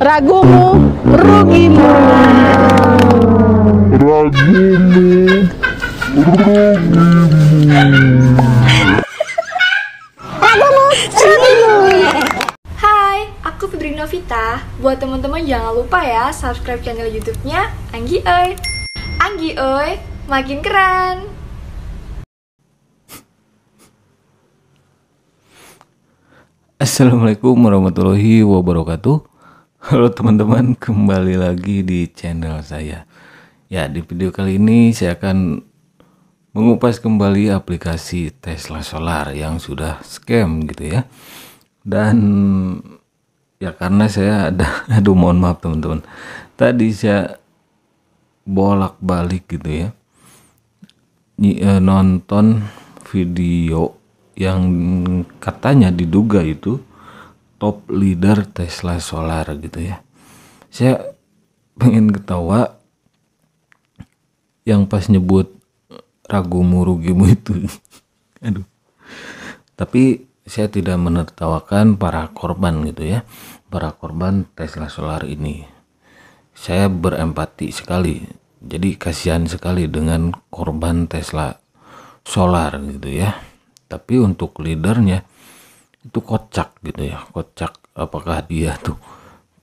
Ragumu, rugimu. Hai, aku Fitri Novita. Buat teman-teman jangan lupa ya subscribe channel YouTube-nya Anggi Oi. Anggi Oi, makin keren. Assalamualaikum warahmatullahi wabarakatuh. Halo teman-teman, kembali lagi di channel saya. Ya, di video kali ini saya akan mengupas kembali aplikasi Tesla Solar yang sudah scam gitu ya. Dan ya karena saya aduh mohon maaf teman-teman. Tadi saya bolak-balik gitu ya. Nonton video yang katanya diduga itu top leader Tesla Solar gitu ya. Saya pengen ketawa yang pas nyebut ragumu rugimu itu. Aduh. Tapi saya tidak menertawakan para korban gitu ya. Para korban Tesla Solar ini. Saya berempati sekali. Jadi kasihan sekali dengan korban Tesla Solar gitu ya. Tapi untuk leadernya itu kocak gitu ya, kocak. Apakah dia tuh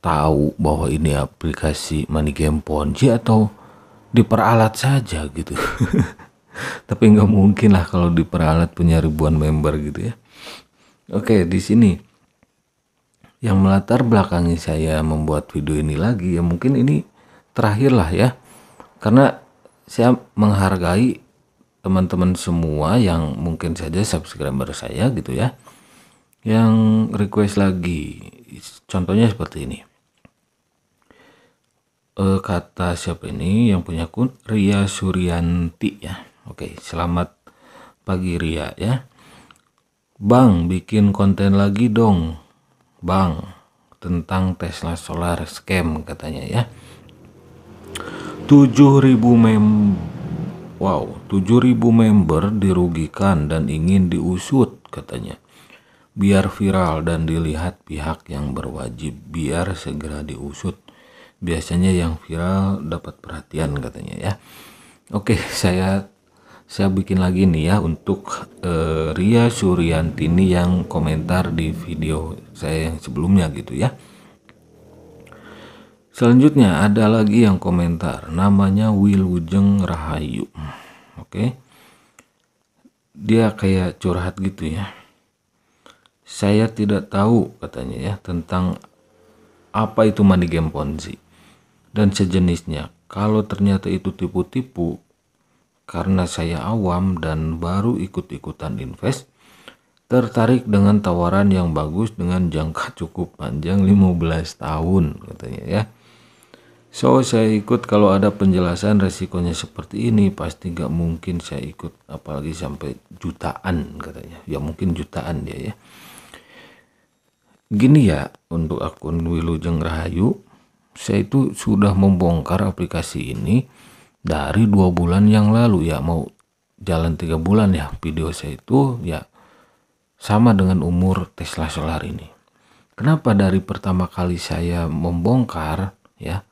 tahu bahwa ini aplikasi money game Ponzi atau diperalat saja gitu. Tapi nggak mungkin lah kalau diperalat punya ribuan member gitu ya. Oke, di sini yang melatar belakangi saya membuat video ini lagi ya, mungkin ini terakhir lah ya, karena saya menghargai teman-teman semua yang mungkin saja subscriber saya gitu ya, yang request lagi. Contohnya seperti ini. Kata siapa ini yang punya akun? Ria Suryanti ya. Oke, selamat pagi Ria ya. Bang, bikin konten lagi dong Bang tentang Tesla Solar scam katanya ya. 7.000 member dirugikan dan ingin diusut katanya. Biar viral dan dilihat pihak yang berwajib, biar segera diusut. Biasanya yang viral dapat perhatian katanya ya. Oke, saya bikin lagi nih ya untuk Ria Suryanti ini yang komentar di video saya yang sebelumnya gitu ya. Selanjutnya ada lagi yang komentar, namanya Wilujeng Rahayu. Oke. Dia kayak curhat gitu ya. Saya tidak tahu katanya ya tentang apa itu money game Ponzi dan sejenisnya. Kalau ternyata itu tipu-tipu, karena saya awam dan baru ikut-ikutan invest, tertarik dengan tawaran yang bagus dengan jangka cukup panjang 15 tahun katanya ya. So saya ikut, kalau ada penjelasan resikonya seperti ini pasti gak mungkin saya ikut, apalagi sampai jutaan katanya. Ya mungkin jutaan dia ya. Gini ya, untuk akun Wilujeng Rahayu, saya itu sudah membongkar aplikasi ini dari 2 bulan yang lalu ya, mau jalan 3 bulan ya. Video saya itu ya sama dengan umur Tesla Solar ini. Kenapa dari pertama kali saya membongkar ya,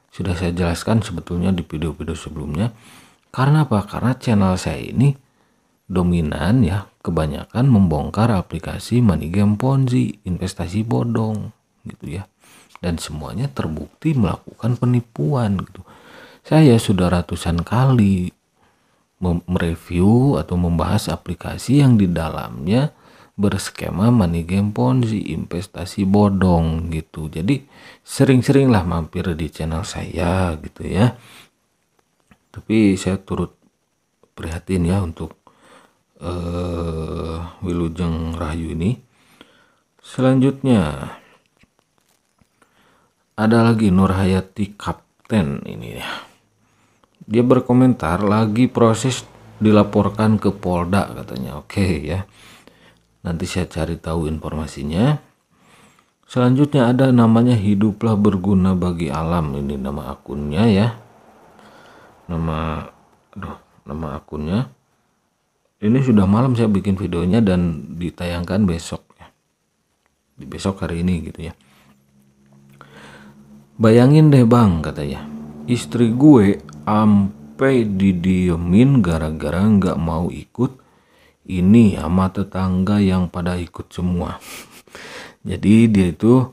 sudah saya jelaskan sebetulnya di video-video sebelumnya. Karena apa? Karena channel saya ini dominan ya, kebanyakan membongkar aplikasi money game Ponzi, investasi bodong gitu ya. Dan semuanya terbukti melakukan penipuan gitu. Saya sudah ratusan kali mereview atau membahas aplikasi yang di dalamnya berskema money game Ponzi, investasi bodong gitu. Jadi sering-seringlah mampir di channel saya gitu ya. Tapi saya turut prihatin ya untuk Wilujeng Rahayu ini. Selanjutnya ada lagi Nurhayati Kapten ini ya. Dia berkomentar lagi proses dilaporkan ke Polda katanya. Oke ya. Nanti saya cari tahu informasinya. Selanjutnya ada namanya Hiduplah Berguna Bagi Alam. Ini nama akunnya ya. Nama akunnya. Ini sudah malam saya bikin videonya dan ditayangkan besok ya. Di besok hari ini gitu ya. Bayangin deh bang, katanya, istri gue ampe didiemin gara-gara nggak mau ikut ini sama tetangga yang pada ikut semua. Jadi dia itu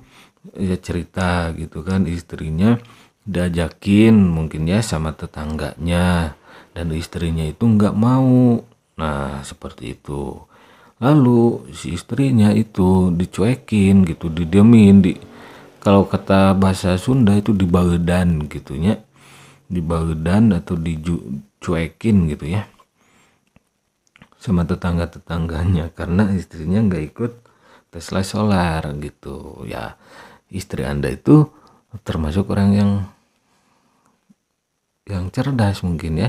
ya cerita gitu kan, istrinya diajakin mungkin ya sama tetangganya dan istrinya itu nggak mau. Nah seperti itu. Lalu si istrinya itu dicuekin gitu, didiemin, kalau kata bahasa Sunda itu dibaedan gitunya, dibaedan atau dicuekin gitu ya sama tetangga-tetangganya karena istrinya nggak ikut Tesla solar gitu ya. Istri Anda itu termasuk orang yang cerdas mungkin ya,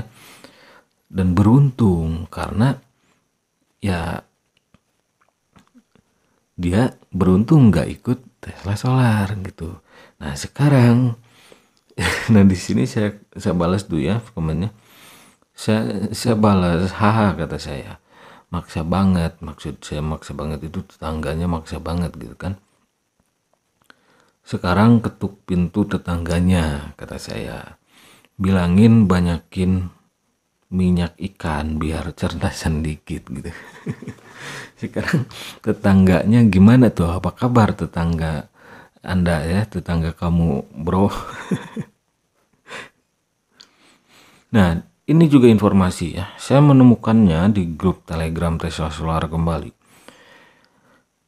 dan beruntung karena ya dia beruntung nggak ikut Tesla solar gitu. Nah sekarang nah di sini saya balas dulu ya komennya. Saya balas, haha kata saya, maksa banget, maksud saya maksa banget itu tetangganya maksa banget gitu kan. Sekarang ketuk pintu tetangganya, kata saya, bilangin banyakin minyak ikan biar cerdasan dikit gitu. Sekarang tetangganya gimana tuh, apa kabar tetangga Anda ya, tetangga kamu bro? Nah ini juga informasi ya, saya menemukannya di grup Telegram Tesla Solar kembali.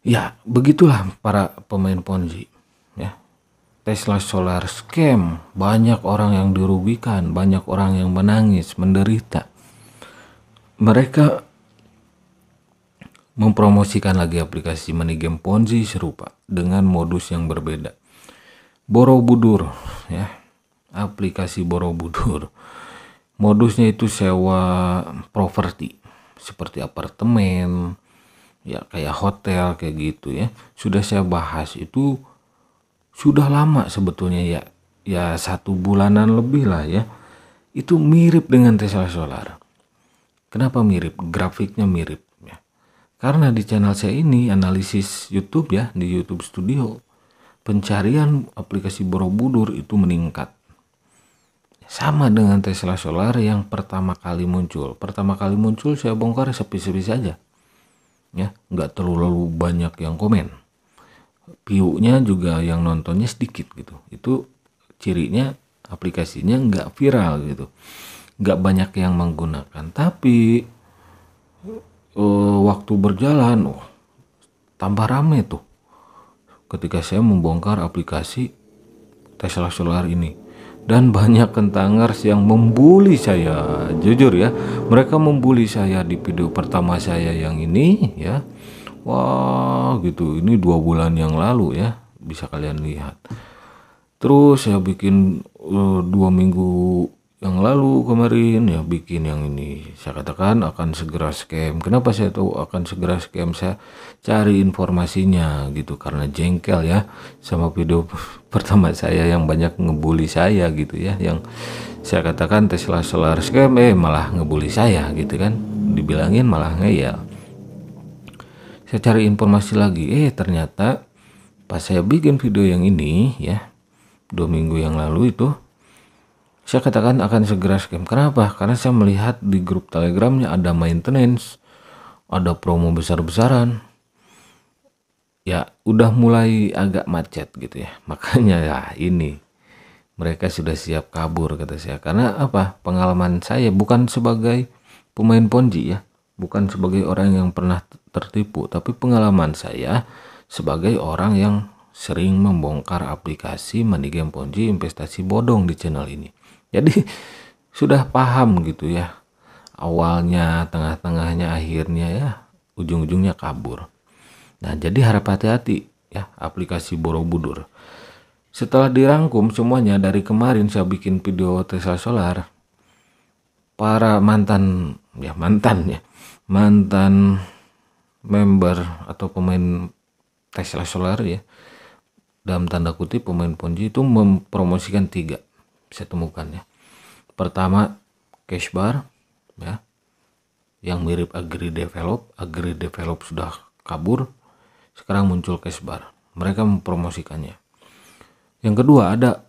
Ya begitulah para pemain Ponzi ya. Tesla Solar scam, banyak orang yang dirugikan, banyak orang yang menangis, menderita. Mereka mempromosikan lagi aplikasi money game Ponzi serupa dengan modus yang berbeda. Borobudur ya, aplikasi Borobudur. Modusnya itu sewa properti seperti apartemen, ya kayak hotel kayak gitu ya. Sudah saya bahas itu sudah lama sebetulnya ya 1 bulanan lebih lah ya. Itu mirip dengan Tesla Solar. Kenapa mirip? Grafiknya mirip ya. Karena di channel saya ini analisis YouTube ya, di YouTube Studio, pencarian aplikasi Borobudur itu meningkat. Sama dengan Tesla Solar yang pertama kali muncul. Pertama kali muncul saya bongkar sepi-sepi saja. Ya, nggak terlalu banyak yang komen. View-nya juga yang nontonnya sedikit gitu. Itu cirinya aplikasinya nggak viral gitu. Nggak banyak yang menggunakan. Tapi waktu berjalan, tambah rame tuh. Ketika saya membongkar aplikasi Tesla Solar ini. Dan banyak kentangers yang membuli saya, jujur ya, mereka membuli saya di video pertama saya yang ini ya. Wah gitu, ini 2 bulan yang lalu ya, bisa kalian lihat. Terus saya bikin 2 minggu yang lalu kemarin ya, bikin yang ini. Saya katakan akan segera scam. Kenapa saya tahu akan segera scam? Saya cari informasinya gitu karena jengkel ya sama video pertama saya yang banyak ngebully saya gitu ya, yang saya katakan Tesla Solar scam, malah ngebully saya gitu kan, dibilangin malah ngeyel. Saya cari informasi lagi, ternyata pas saya bikin video yang ini ya 2 minggu yang lalu itu, saya katakan akan segera scam. Kenapa? Karena saya melihat di grup Telegramnya ada maintenance, ada promo besar-besaran. Ya udah mulai agak macet gitu ya. Makanya ya ini mereka sudah siap kabur kata saya. Karena apa? Pengalaman saya bukan sebagai pemain Ponzi ya, bukan sebagai orang yang pernah tertipu, tapi pengalaman saya sebagai orang yang sering membongkar aplikasi money game Ponzi investasi bodong di channel ini. Jadi sudah paham gitu ya, awalnya, tengah-tengahnya, akhirnya ya, ujung-ujungnya kabur. Nah jadi harap hati-hati ya aplikasi Borobudur. Setelah dirangkum semuanya dari kemarin saya bikin video Tesla Solar, para mantan member atau pemain Tesla Solar ya, dalam tanda kutip pemain Ponzi itu mempromosikan 3 saya temukan ya. Pertama cash bar ya, yang mirip Agri Develop sudah kabur, sekarang muncul cash bar, mereka mempromosikannya. Yang kedua ada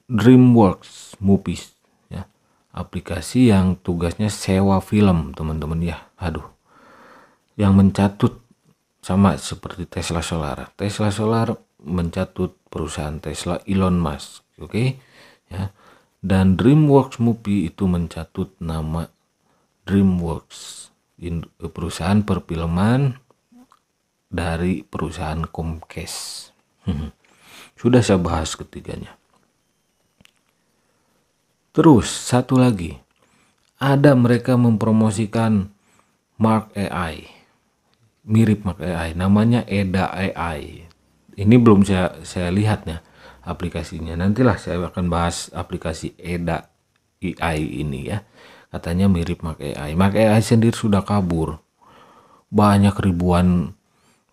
DreamWorks Movies ya. Aplikasi yang tugasnya sewa film teman-teman ya. Yang mencatut sama seperti Tesla Solar. Tesla Solar mencatut perusahaan Tesla Elon Musk, oke? Ya. Dan DreamWorks Movie itu mencatut nama DreamWorks, perusahaan perfilman dari perusahaan Comcast. Sudah saya bahas ketiganya. Terus satu lagi, ada mereka mempromosikan Mark AI, mirip Mark AI, namanya Eda AI. Ini belum saya lihat ya aplikasinya. Nantilah saya akan bahas aplikasi Eda AI ini ya. Katanya mirip Mark AI. Mark AI sendiri sudah kabur, banyak ribuan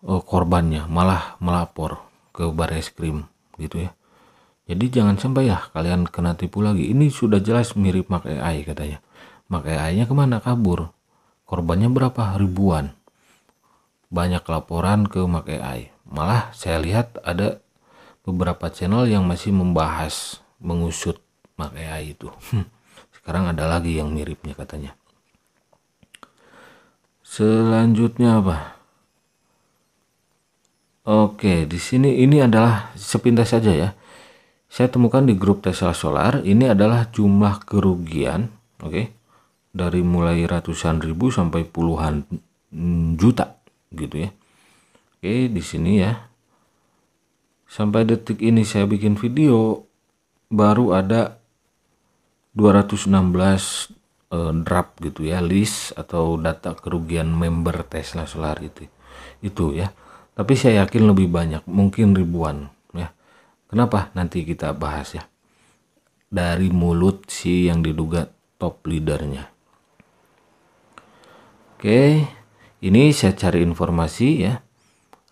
korbannya malah melapor ke Barreskrim gitu ya. Jadi jangan sampai ya kalian kena tipu lagi. Ini sudah jelas mirip Mark AI katanya. Mark AI-nya kemana? Kabur. Korbannya berapa? Ribuan. Banyak laporan ke Mark AI. Malah saya lihat ada beberapa channel yang masih membahas, mengusut Mark AI itu. Sekarang ada lagi yang miripnya katanya. Selanjutnya apa? Oke, di sini ini adalah sepintas saja ya. Saya temukan di grup Tesla Solar, ini adalah jumlah kerugian, oke, dari mulai ratusan ribu sampai puluhan juta, gitu ya. Oke, di sini ya. Sampai detik ini saya bikin video, baru ada 216 draft gitu ya, list atau data kerugian member Tesla Solar itu ya. Tapi saya yakin lebih banyak, mungkin ribuan ya. Kenapa? Nanti kita bahas ya. Dari mulut si yang diduga top leadernya. Oke, ini saya cari informasi ya.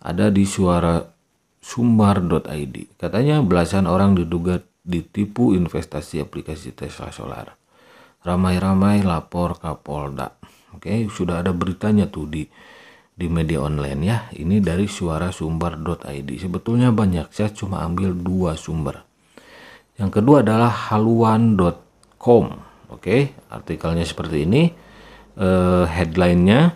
Ada di suarasumbar.id. Katanya belasan orang diduga ditipu investasi aplikasi Tesla Solar. Ramai-ramai lapor Kapolda. Oke, sudah ada beritanya tuh di media online ya. Ini dari suarasumbar.id. Sebetulnya banyak, saya cuma ambil 2 sumber. Yang kedua adalah haluan.com. Oke, artikelnya seperti ini. Headline-nya,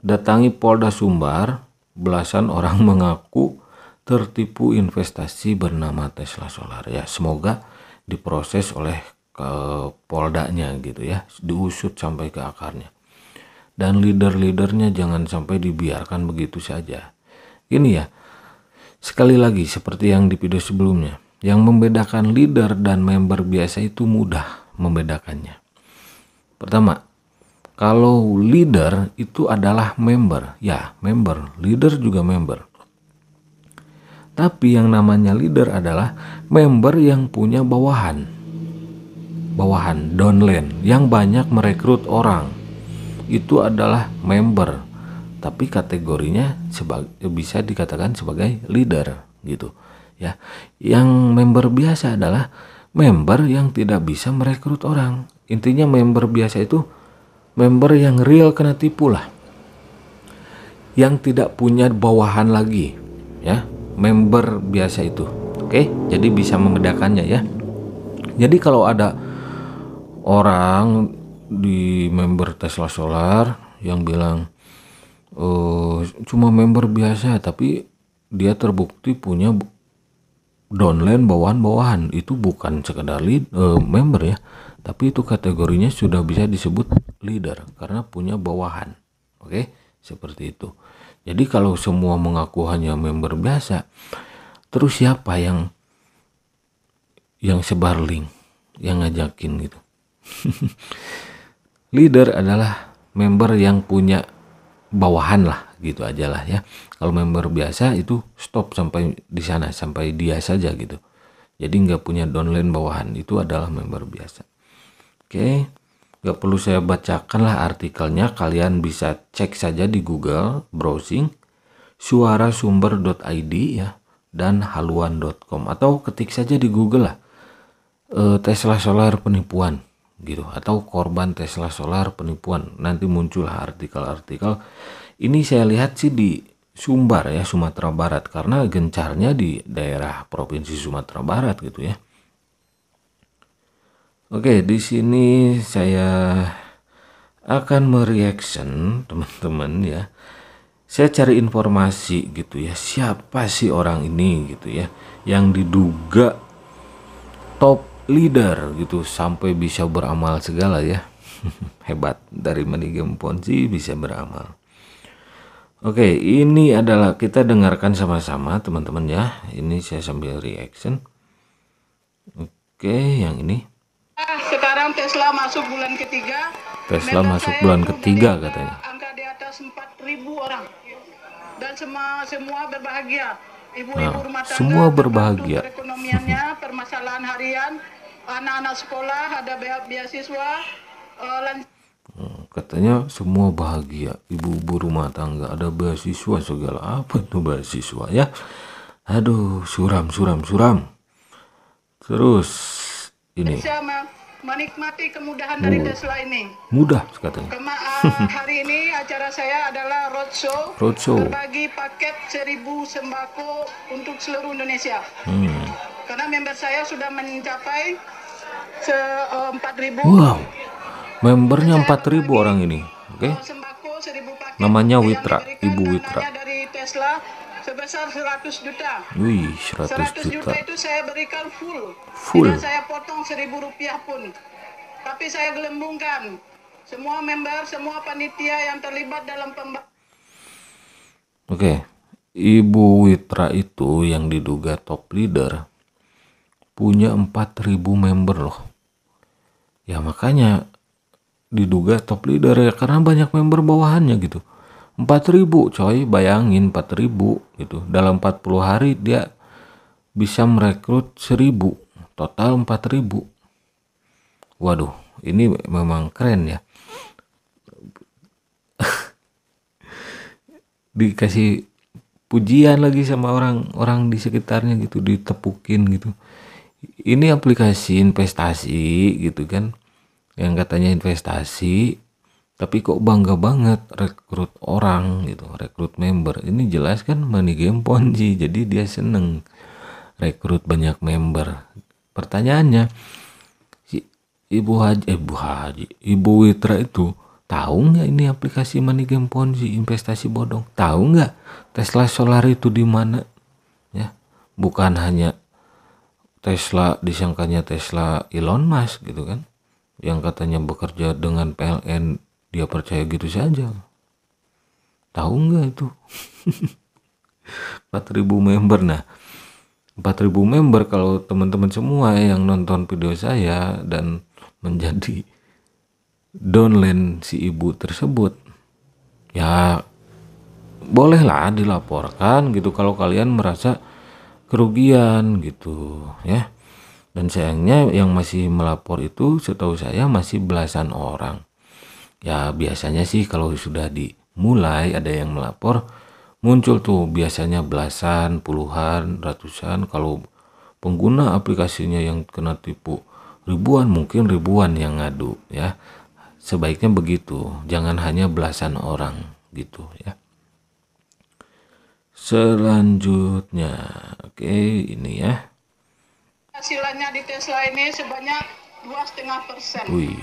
datangi Polda Sumbar, belasan orang mengaku tertipu investasi bernama Tesla Solar ya. Semoga diproses oleh Poldanya gitu ya, diusut sampai ke akarnya. Dan leader-leadernya jangan sampai dibiarkan begitu saja. Ini ya, sekali lagi seperti yang di video sebelumnya, yang membedakan leader dan member biasa itu mudah membedakannya. Pertama, kalau leader itu adalah member, ya member, leader juga member. Tapi yang namanya leader adalah member yang punya bawahan, downline, yang banyak merekrut orang. Itu adalah member, tapi kategorinya bisa dikatakan sebagai leader gitu ya. Yang member biasa adalah member yang tidak bisa merekrut orang. Intinya member biasa itu member yang real kena tipu lah, yang tidak punya bawahan lagi ya, member biasa itu. Oke, jadi bisa membedakannya ya. Jadi kalau ada orang di member Tesla Solar yang bilang cuma member biasa, tapi dia terbukti punya downline bawahan, itu bukan sekedar member ya, tapi itu kategorinya sudah bisa disebut leader karena punya bawahan. Oke, seperti itu. Jadi kalau semua mengaku hanya member biasa, terus siapa yang sebar link, yang ngajakin gitu? Leader adalah member yang punya bawahan lah, gitu aja lah ya. Kalau member biasa itu stop sampai di sana, sampai dia saja gitu. Jadi nggak punya downline bawahan, itu adalah member biasa. Oke, nggak perlu saya bacakan lah artikelnya, kalian bisa cek saja di Google browsing suarasumber.id ya, dan haluan.com, atau ketik saja di Google lah Tesla Solar penipuan gitu, atau korban Tesla Solar penipuan, nanti muncullah artikel-artikel. Ini saya lihat sih di Sumbar ya, Sumatera Barat, karena gencarnya di daerah provinsi Sumatera Barat gitu ya. Oke, di sini saya akan mereaction teman-teman ya. Saya cari informasi gitu ya, siapa sih orang ini gitu ya, yang diduga top leader gitu sampai bisa beramal segala ya. Hebat, dari Money Game Ponzi bisa beramal. Oke, ini adalah kita dengarkan sama-sama teman-teman ya. Ini saya sambil reaction. Oke, yang ini. Sekarang Tesla masuk bulan ketiga. Tesla Member masuk saya bulan itu ketiga dari katanya. angka di atas 4.000 orang. Dan semua berbahagia. Ibu-ibu Nah, rumah tangga semua terbantu berbahagia. perekonomiannya, permasalahan harian, anak-anak sekolah ada beasiswa, Katanya semua bahagia, ibu-ibu rumah tangga ada beasiswa segala, apa tuh beasiswa ya? Aduh, suram. Terus ini bisa menikmati kemudahan dari Tesla ini. mudah katanya. Hari ini acara saya adalah roadshow, Roadshow. berbagi paket 1.000 sembako untuk seluruh Indonesia. Karena member saya sudah mencapai 4.000. Wow, membernya 4.000 orang ini. Oke, Sembako 1.000 paket. namanya yang Witra, diberikan Ibu Witra. dananya dari Tesla sebesar 100 juta. Wih, 100 100 juta. juta itu saya berikan full. Full. Tidak saya potong 1.000 rupiah pun. Tapi saya gelembungkan semua member, semua panitia yang terlibat dalam Oke, Ibu Witra itu yang diduga top leader punya 4.000 member loh. Ya makanya diduga top leader ya, karena banyak member bawahannya gitu. 4.000 coy, bayangin 4.000 gitu. Dalam 40 hari dia bisa merekrut 1.000, total 4.000. Waduh, ini memang keren ya. Dikasih pujian lagi sama orang-orang di sekitarnya gitu, ditepukin gitu. Ini aplikasi investasi gitu kan, yang katanya investasi, tapi kok bangga banget rekrut orang gitu, rekrut member. Ini jelas kan Money Game Ponzi, jadi dia seneng rekrut banyak member. Pertanyaannya, si Ibu Witra itu tahu nggak ini aplikasi Money Game Ponzi, investasi bodong? Tahu nggak Tesla Solar itu di mana? Ya, bukan hanya Tesla, disangkanya Tesla Elon Musk gitu kan, yang katanya bekerja dengan PLN, dia percaya gitu saja. Tahu nggak itu? 4.000 member. Nah, 4.000 member, kalau teman-teman semua yang nonton video saya dan menjadi downline si ibu tersebut, ya bolehlah dilaporkan gitu kalau kalian merasa kerugian gitu ya. Dan sayangnya yang masih melapor itu setahu saya masih belasan orang. Ya biasanya sih kalau sudah dimulai ada yang melapor, muncul tuh biasanya belasan, puluhan, ratusan. Kalau pengguna aplikasinya yang kena tipu ribuan, mungkin ribuan yang ngadu ya. Sebaiknya begitu, jangan hanya belasan orang gitu ya. Selanjutnya, oke, ini ya. Hasilannya di Tesla ini sebanyak 2,5%. Wih,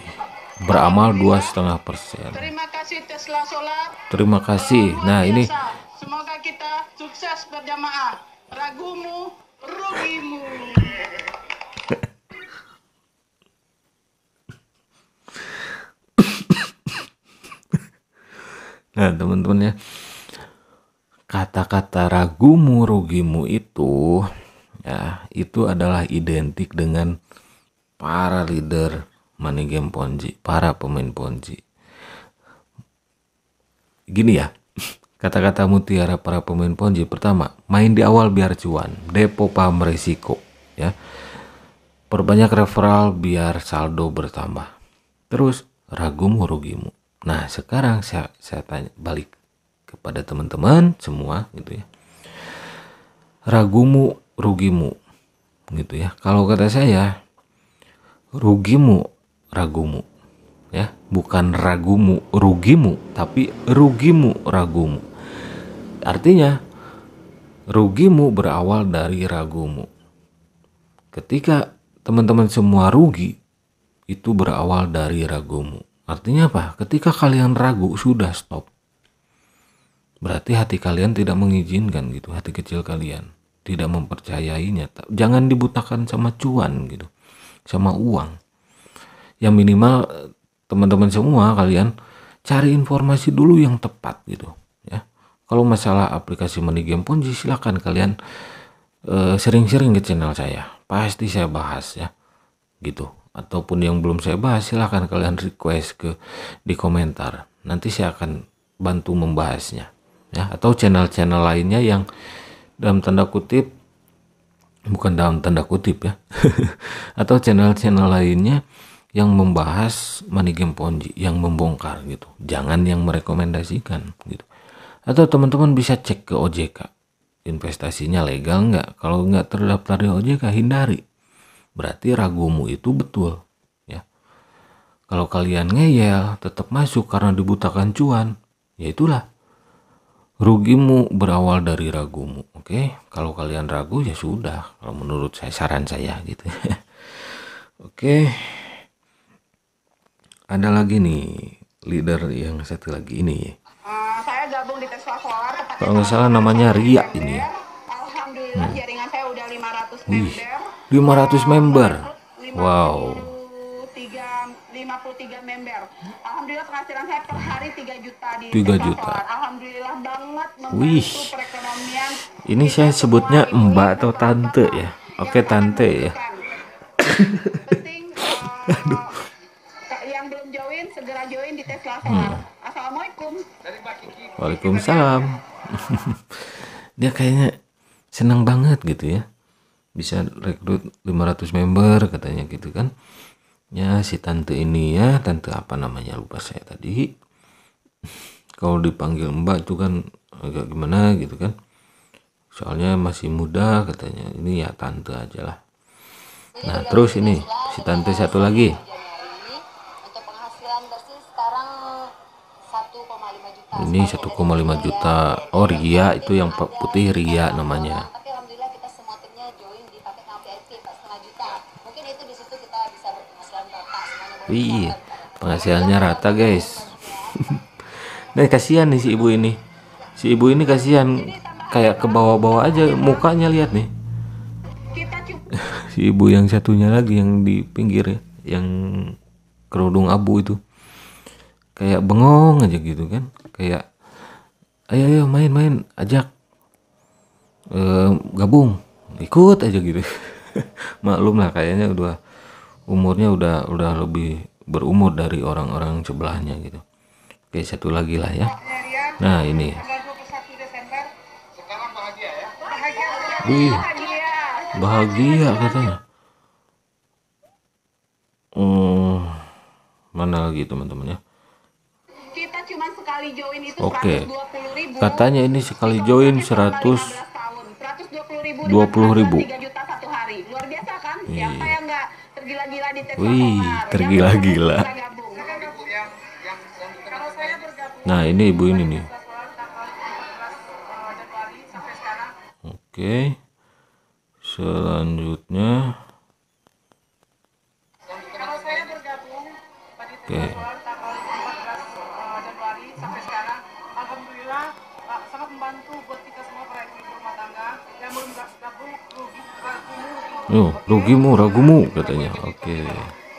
beramal 2,5%. Terima kasih Tesla Solar. Terima kasih. Luar Nah ini biasa. Semoga kita sukses berjamaah. Ragumu, rugimu. Nah teman-teman ya, kata-kata ragumu rugimu itu ya, itu adalah identik dengan para leader Money Game Ponzi, para pemain Ponzi. Gini ya, kata-kata mutiara para pemain Ponzi: pertama, main di awal biar cuan, depo paham resiko ya, perbanyak referral biar saldo bertambah, terus ragumu rugimu. Nah sekarang saya tanya balik kepada teman-teman semua gitu ya, ragumu rugimu gitu ya. Kalau kata saya, rugimu ragumu ya, bukan ragumu rugimu, tapi rugimu ragumu. Artinya rugimu berawal dari ragumu. Ketika teman-teman semua rugi, itu berawal dari ragumu. Artinya apa? Ketika kalian ragu, sudah stop. Berarti hati kalian tidak mengizinkan gitu, hati kecil kalian tidak mempercayainya. Jangan dibutakan sama cuan gitu, sama uang. Yang minimal teman-teman semua kalian cari informasi dulu yang tepat gitu ya. Kalau masalah aplikasi money game Ponzi, silakan kalian sering-sering ke channel saya, pasti saya bahas ya gitu. Ataupun yang belum saya bahas, silakan kalian request di komentar, nanti saya akan bantu membahasnya ya. Atau channel-channel lainnya yang dalam tanda kutip, bukan dalam tanda kutip ya atau channel-channel lainnya yang membahas money game Ponzi, yang membongkar gitu, jangan yang merekomendasikan gitu. Atau teman-teman bisa cek ke OJK, investasinya legal nggak. Kalau nggak terdaftar di OJK, hindari. Berarti ragumu itu betul ya. Kalau kalian ngeyel tetap masuk karena dibutakan cuan, ya itulah rugimu berawal dari ragumu. Oke, kalau kalian ragu ya sudah, kalau menurut saya, saran saya gitu. Oke, ada lagi nih leader yang satu lagi ini. Saya gabung di Tesla Solar. Kalau nggak salah namanya Ria ini ya. Alhamdulillah jaringan saya udah 500 Wih, member. 500 member. Wow. 53 member. Alhamdulillah penghasilan saya per hari 3 juta di 3 Tesla juta. Solar. Alhamdulillah banget Wih. membantu perekonomian. Ini saya sebutnya mbak atau tante ya. Oke, tante ya. Penting yang belum join segera join di Tesla Solar. Assalamualaikum. Waalaikumsalam. Dia kayaknya senang banget gitu ya, bisa rekrut 500 member katanya gitu kan ya. Si tante ini ya, tante apa namanya lupa saya tadi. Kalau dipanggil mbak tuh kan agak gimana gitu kan, soalnya masih muda katanya. Ini ya tante aja lah. Nah terus ini si tante satu lagi. Untuk penghasilan bersih sekarang 1,5 juta. Ini 1,5 juta. Oh Ria, itu yang putih Ria namanya. Tapi alhamdulillah kita semua timnya join di paket VIP 4,5 juta. Mungkin itu di situ kita bisa berpenghasilan rata semuanya. Wih, penghasilannya rata guys. Nah kasihan nih si ibu ini. Si ibu ini kasihan, kayak ke bawah-bawah aja mukanya, lihat nih. Si ibu yang satunya lagi yang di pinggir ya, yang kerudung abu itu, kayak bengong aja gitu kan, kayak ayo main ajak, gabung, ikut aja gitu. Maklum lah, kayaknya umurnya udah lebih berumur dari orang-orang sebelahnya gitu. Oke, satu lagi lah ya. Nah ini, wih, bahagia katanya. Mana lagi teman-teman ya? Kita cuma sekali join itu Oke. 120.000. Katanya ini sekali join 120.000. 3 juta satu hari. Luar biasa kan? Siapa yang nggak tergila-gila di Tesla Wih, Solar? tergila-gila. Yang gabung. Kalau saya bergabung Nah ini ibu ini nih. Januari sampai sekarang. Oke. Selanjutnya. Kalau saya bergabung pada Oke. tanggal 14 Januari sampai sekarang, alhamdulillah sangat membantu buat kita semua para ibu rumah tangga yang belum gabung Rugimu, ragumu katanya. Oke.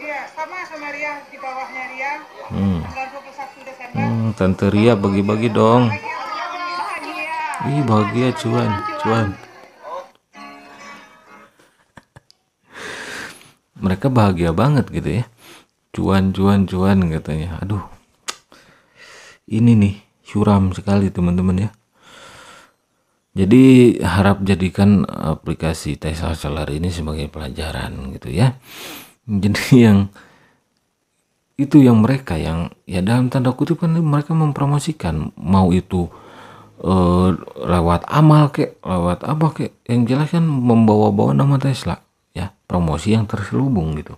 Iya, sama Ria di bawahnya Ria. Tanggal 21 Desember. Tante Ria bagi-bagi dong. Bahagia. Ih bahagia, cuan. Mereka bahagia banget gitu ya. Cuan katanya. Aduh. Ini nih suram sekali teman-teman ya. Jadi harap jadikan aplikasi Tesla Solar ini sebagai pelajaran gitu ya. Jadi yang mereka yang ya dalam tanda kutip kan mereka mempromosikan, mau itu lewat amal kek, lewat apa kek, yang jelas kan membawa-bawa nama Tesla ya, promosi yang terselubung gitu.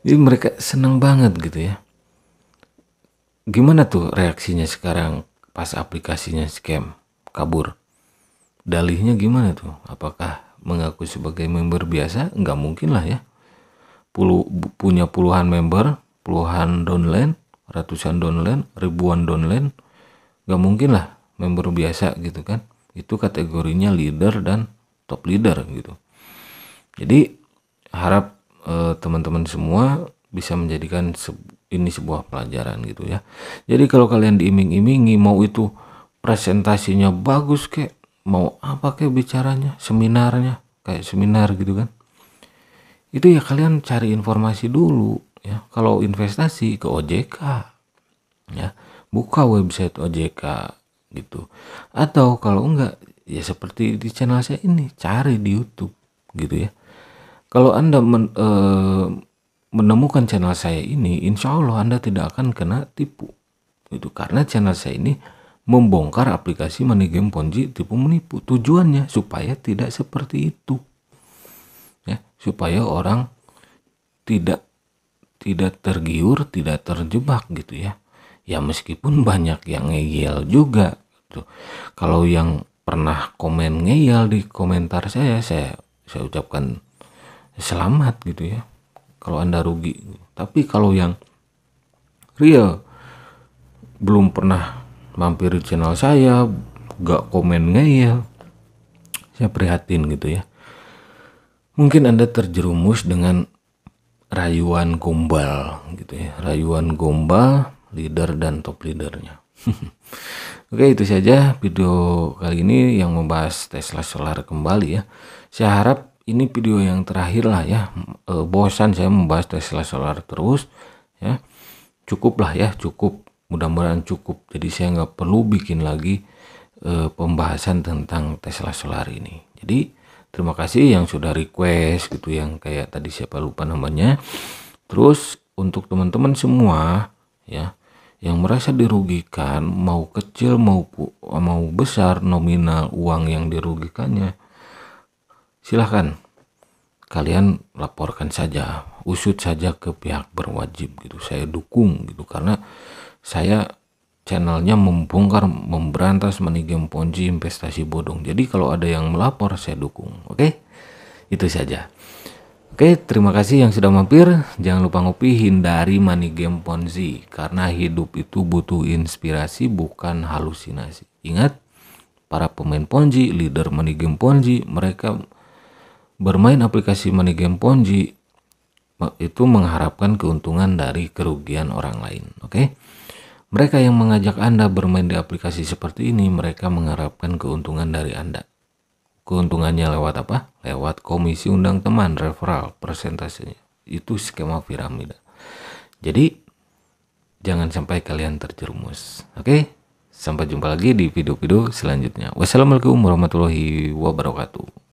Jadi mereka senang banget gitu ya. Gimana tuh reaksinya sekarang pas aplikasinya scam, kabur? Dalihnya gimana tuh? Apakah mengaku sebagai member biasa, nggak mungkin lah ya. Punya puluhan member, puluhan downline, ratusan downline, ribuan downline, nggak mungkin lah member biasa gitu kan. Itu kategorinya leader dan top leader gitu. Jadi harap teman-teman semua bisa menjadikan ini sebuah pelajaran gitu ya. Jadi kalau kalian diiming-imingi, mau itu presentasinya bagus kek, mau apa kek bicaranya, seminarnya kayak seminar gitu kan, itu ya kalian cari informasi dulu ya. Kalau investasi ke OJK ya, buka website OJK gitu. Atau kalau enggak ya seperti di channel saya ini, cari di YouTube gitu ya. Kalau Anda menemukan channel saya ini, insya Allah Anda tidak akan kena tipu itu, karena channel saya ini membongkar aplikasi money game Ponzi tipu menipu. Tujuannya supaya tidak seperti itu ya, supaya orang tidak tergiur, tidak terjebak gitu ya. Ya meskipun banyak yang ngeyel juga tuh. Kalau yang pernah komen ngeyel di komentar saya ucapkan selamat gitu ya, kalau Anda rugi. Tapi kalau yang real belum pernah mampir di channel saya, gak komen ngeyel, saya prihatin gitu ya. Mungkin Anda terjerumus dengan rayuan gombal gitu ya, rayuan gombal leader dan top leadernya. Oke, itu saja video kali ini yang membahas Tesla Solar kembali ya. Saya harap ini video yang terakhir lah ya. Bosan saya membahas Tesla Solar terus ya. Cukup lah ya, cukup, mudah-mudahan cukup. Jadi saya nggak perlu bikin lagi pembahasan tentang Tesla Solar ini. Jadi terima kasih yang sudah request gitu, yang kayak tadi siapa lupa namanya. Terus untuk teman-teman semua ya yang merasa dirugikan, mau kecil mau besar nominal uang yang dirugikannya, silahkan kalian laporkan saja, usut saja ke pihak berwajib gitu. Saya dukung gitu, karena saya channelnya membongkar, memberantas money game Ponzi, investasi bodong. Jadi kalau ada yang melapor, saya dukung. Oke, itu saja. Oke, terima kasih yang sudah mampir. Jangan lupa ngopi, hindari money game Ponzi, karena hidup itu butuh inspirasi, bukan halusinasi. Ingat, para pemain Ponzi, leader money game Ponzi, mereka bermain aplikasi money game Ponzi itu mengharapkan keuntungan dari kerugian orang lain. Oke, mereka yang mengajak Anda bermain di aplikasi seperti ini, mereka mengharapkan keuntungan dari Anda. Keuntungannya lewat apa? Lewat komisi undang teman, referral, persentasenya. Itu skema piramida. Jadi jangan sampai kalian terjerumus. Oke, sampai jumpa lagi di video-video selanjutnya. Wassalamualaikum warahmatullahi wabarakatuh.